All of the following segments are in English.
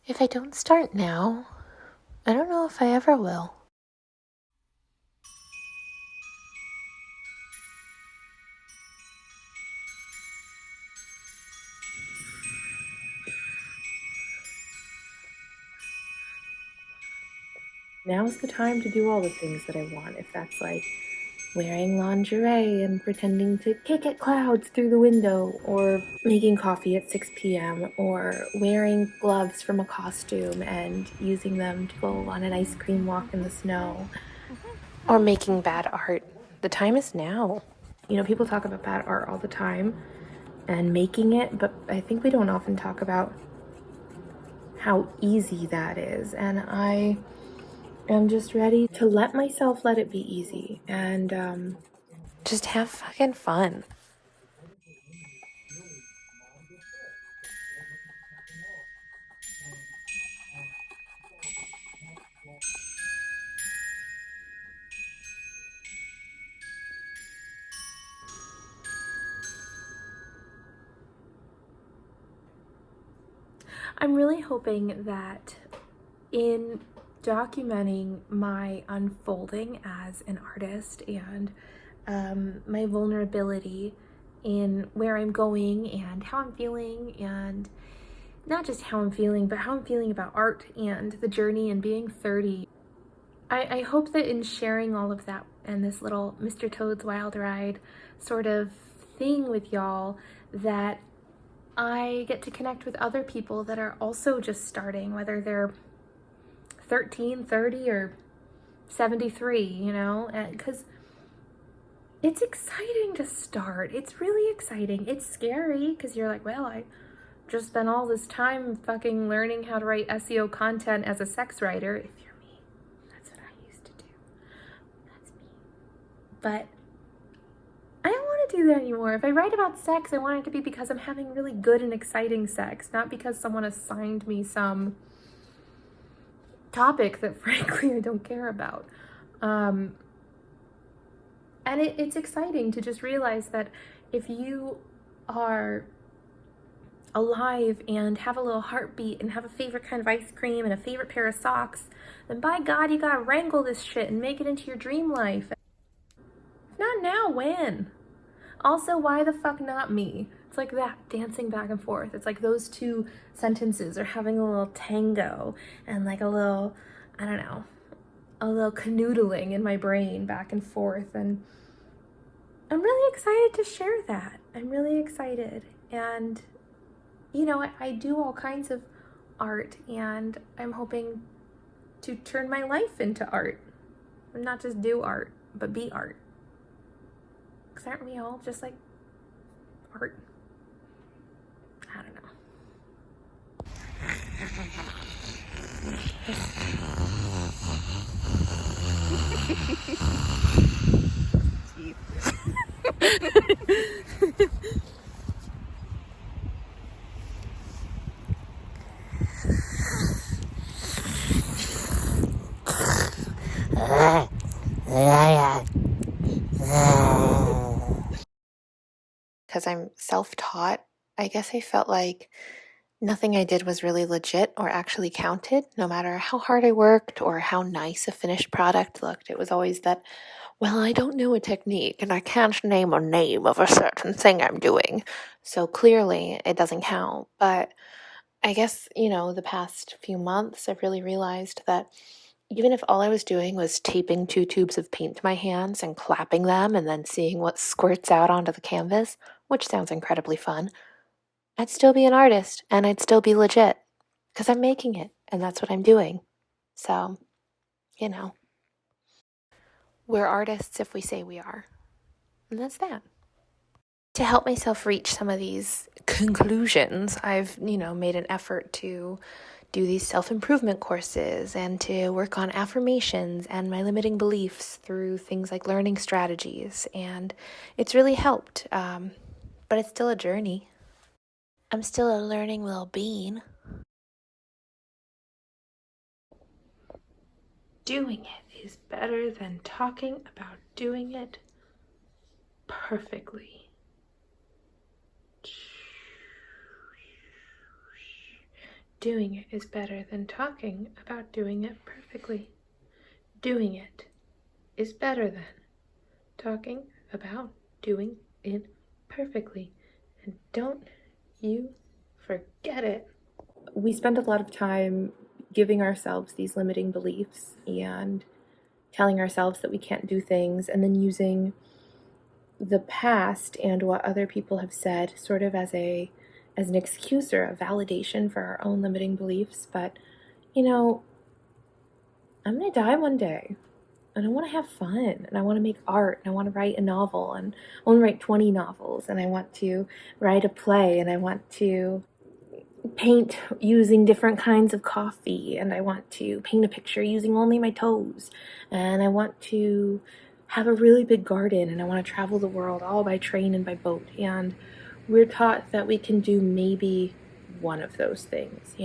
If I don't start now, I don't know if I ever will. Now's the time to do all the things that I want. If that's like wearing lingerie and pretending to kick at clouds through the window, or making coffee at 6 p.m., or wearing gloves from a costume and using them to go on an ice cream walk in the snow, or making bad art. The time is now. You know, people talk about bad art all the time and making it, but I think we don't often talk about how easy that is. And I am just ready to let myself let it be easy and just have fucking fun. I'm really hoping that in documenting my unfolding as an artist and my vulnerability in where I'm going and how I'm feeling, and not just how I'm feeling, but how I'm feeling about art and the journey and being 30. I hope that in sharing all of that and this little Mr. Toad's Wild Ride sort of thing with y'all, that I get to connect with other people that are also just starting, whether they're 13, 30, or 73, you know, because it's exciting to start. It's really exciting. It's scary because you're like, well, I just spent all this time fucking learning how to write SEO content as a sex writer. If you're me, that's what I used to do. That's me. But I don't want to do that anymore. If I write about sex, I want it to be because I'm having really good and exciting sex, not because someone assigned me some topic that frankly I don't care about. And it's exciting to just realize that if you are alive and have a little heartbeat and have a favorite kind of ice cream and a favorite pair of socks, then by God, you gotta wrangle this shit and make it into your dream life. If not now, when? Also, why the fuck not me? It's like that, dancing back and forth. It's like those two sentences are having a little tango and like a little, I don't know, a little canoodling in my brain back and forth. And I'm really excited to share that. I'm really excited. And, you know, I do all kinds of art, and I'm hoping to turn my life into art. Not just do art, but be art. Because aren't we all just like art? I don't know. Because I'm self-taught, I guess I felt like nothing I did was really legit or actually counted, no matter how hard I worked or how nice a finished product looked. It was always that, well, I don't know a technique and I can't name a name of a certain thing I'm doing, so clearly it doesn't count. But I guess, you know, the past few months, I've really realized that even if all I was doing was taping 2 tubes of paint to my hands and clapping them and then seeing what squirts out onto the canvas, which sounds incredibly fun, I'd still be an artist and I'd still be legit because I'm making it and that's what I'm doing. So, you know, we're artists if we say we are. And that's that. To help myself reach some of these conclusions, I've, made an effort to do these self-improvement courses and to work on affirmations and my limiting beliefs through things like learning strategies. And it's really helped, but it's still a journey. I'm still a learning little bean. Doing it is better than talking about doing it perfectly. Doing it is better than talking about doing it perfectly. Doing it is better than talking about doing it perfectly. And don't you forget it. We spend a lot of time giving ourselves these limiting beliefs and telling ourselves that we can't do things, and then using the past and what other people have said sort of as an excuse or a validation for our own limiting beliefs. But I'm gonna die one day, and I want to have fun, and I want to make art, and I want to write a novel, and I want to write 20 novels, and I want to write a play, and I want to paint using different kinds of coffee, and I want to paint a picture using only my toes, and I want to have a really big garden, and I want to travel the world all by train and by boat. And we're taught that we can do maybe one of those things,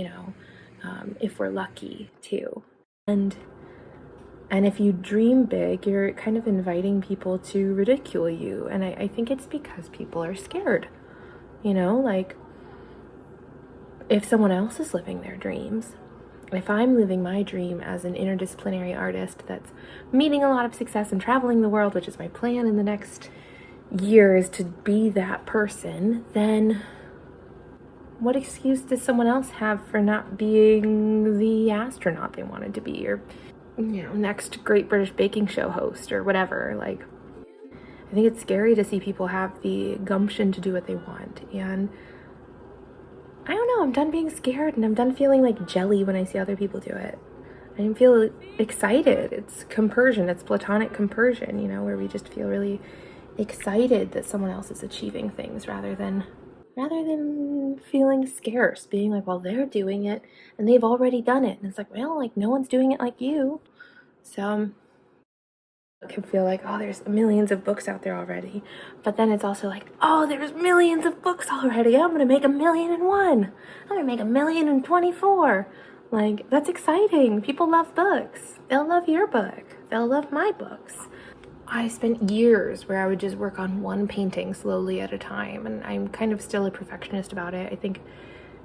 if we're lucky too. And if you dream big, you're kind of inviting people to ridicule you. And I think it's because people are scared. Like, if someone else is living their dreams, if I'm living my dream as an interdisciplinary artist that's meeting a lot of success and traveling the world, which is my plan in the next year, is to be that person, then what excuse does someone else have for not being the astronaut they wanted to be, or next Great British Baking Show host, or whatever? Like, I think it's scary to see people have the gumption to do what they want. And I don't know, I'm done being scared, and I'm done feeling like jelly when I see other people do it. I didn't feel excited. It's compersion, it's platonic compersion, where we just feel really excited that someone else is achieving things rather than feeling scarce, being like, well, they're doing it and they've already done it. And it's like, well, like, no one's doing it like you. So it can feel like, oh, there's millions of books out there already. But then it's also like, oh, there's millions of books already. I'm going to make 1,000,001. I'm going to make 1,024. Like, that's exciting. People love books. They'll love your book. They'll love my books. I spent years where I would just work on one painting slowly at a time, and I'm kind of still a perfectionist about it. I think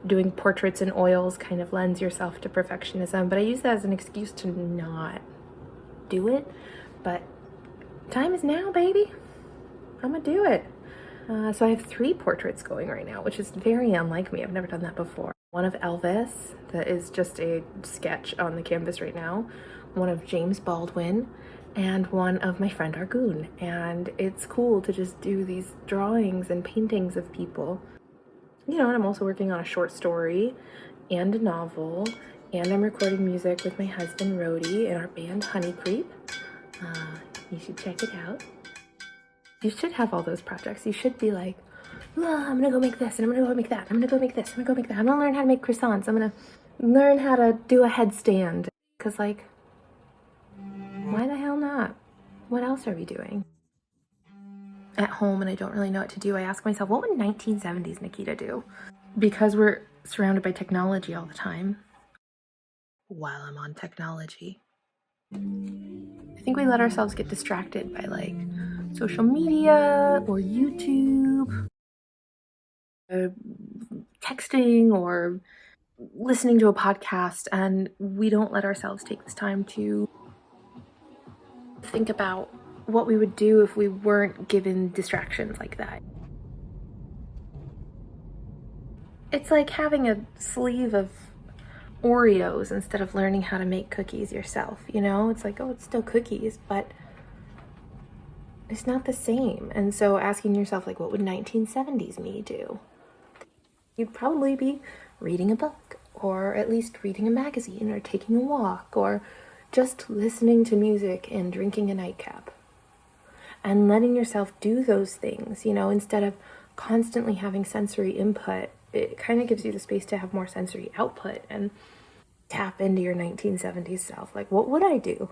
doing portraits in oils kind of lends yourself to perfectionism, but I use that as an excuse to not do it. But time is now, baby. I'm gonna do it. So I have 3 portraits going right now, which is very unlike me. I've never done that before. One of Elvis, that is just a sketch on the canvas right now. One of James Baldwin, and one of my friend Argoon. And it's cool to just do these drawings and paintings of people. And I'm also working on a short story and a novel, and I'm recording music with my husband Rhodey in our band Honey Creep. You should check it out. You should have all those projects. You should be like, I'm gonna go make this, and I'm gonna go make that. I'm gonna go make this, I'm gonna go make that. I'm gonna learn how to make croissants. I'm gonna learn how to do a headstand. Because, like, why the hell not? What else are we doing? At home, and I don't really know what to do, I ask myself, what would 1970s Nikita do? Because we're surrounded by technology all the time. While I'm on technology, I think we let ourselves get distracted by, like, social media or YouTube, texting, or listening to a podcast, and we don't let ourselves take this time to think about what we would do if we weren't given distractions like that. It's like having a sleeve of Oreos instead of learning how to make cookies yourself, It's like, oh, it's still cookies, but it's not the same. And so asking yourself, like, what would 1970s me do? You'd probably be reading a book, or at least reading a magazine, or taking a walk, or just listening to music and drinking a nightcap. And letting yourself do those things, instead of constantly having sensory input, it kind of gives you the space to have more sensory output and tap into your 1970s self. Like, what would I do?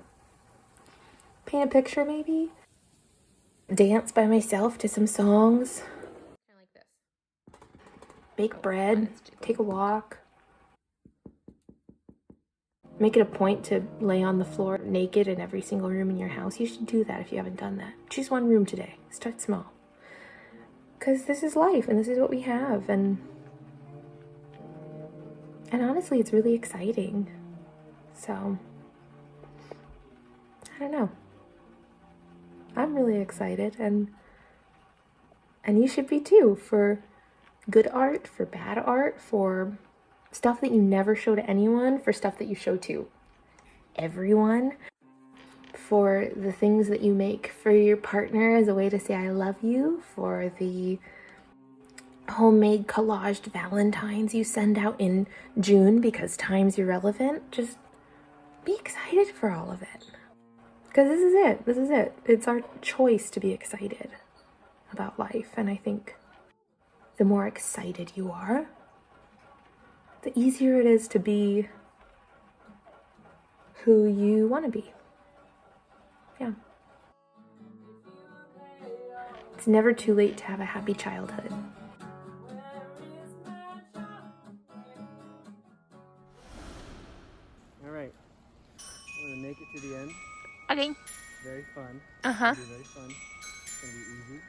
Paint a picture, maybe? Dance by myself to some songs? Kind of like this. Bake bread, take a walk. Make it a point to lay on the floor naked in every single room in your house. You should do that if you haven't done that. Choose one room today. Start small. Because this is life, and this is what we have. And And honestly, it's really exciting. So, I don't know. I'm really excited, and you should be too, for good art, for bad art, for stuff that you never show to anyone, for stuff that you show to everyone, for the things that you make for your partner as a way to say I love you, for the homemade collaged valentines you send out in June because time's irrelevant. Just be excited for all of it. Because this is it. This is it. It's our choice to be excited about life. And I think the more excited you are, the easier it is to be who you want to be. Yeah. It's never too late to have a happy childhood. All right. I'm going to make it to the end. Okay. Very fun. Uh-huh. It's going to be very fun. It's going to be easy.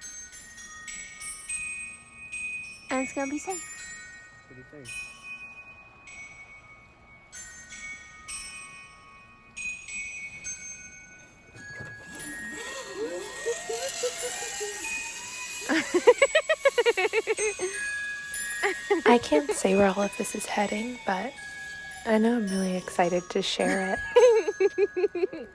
And it's gonna be safe. It's going to be safe. I can't say where all of this is heading, but I know I'm really excited to share it.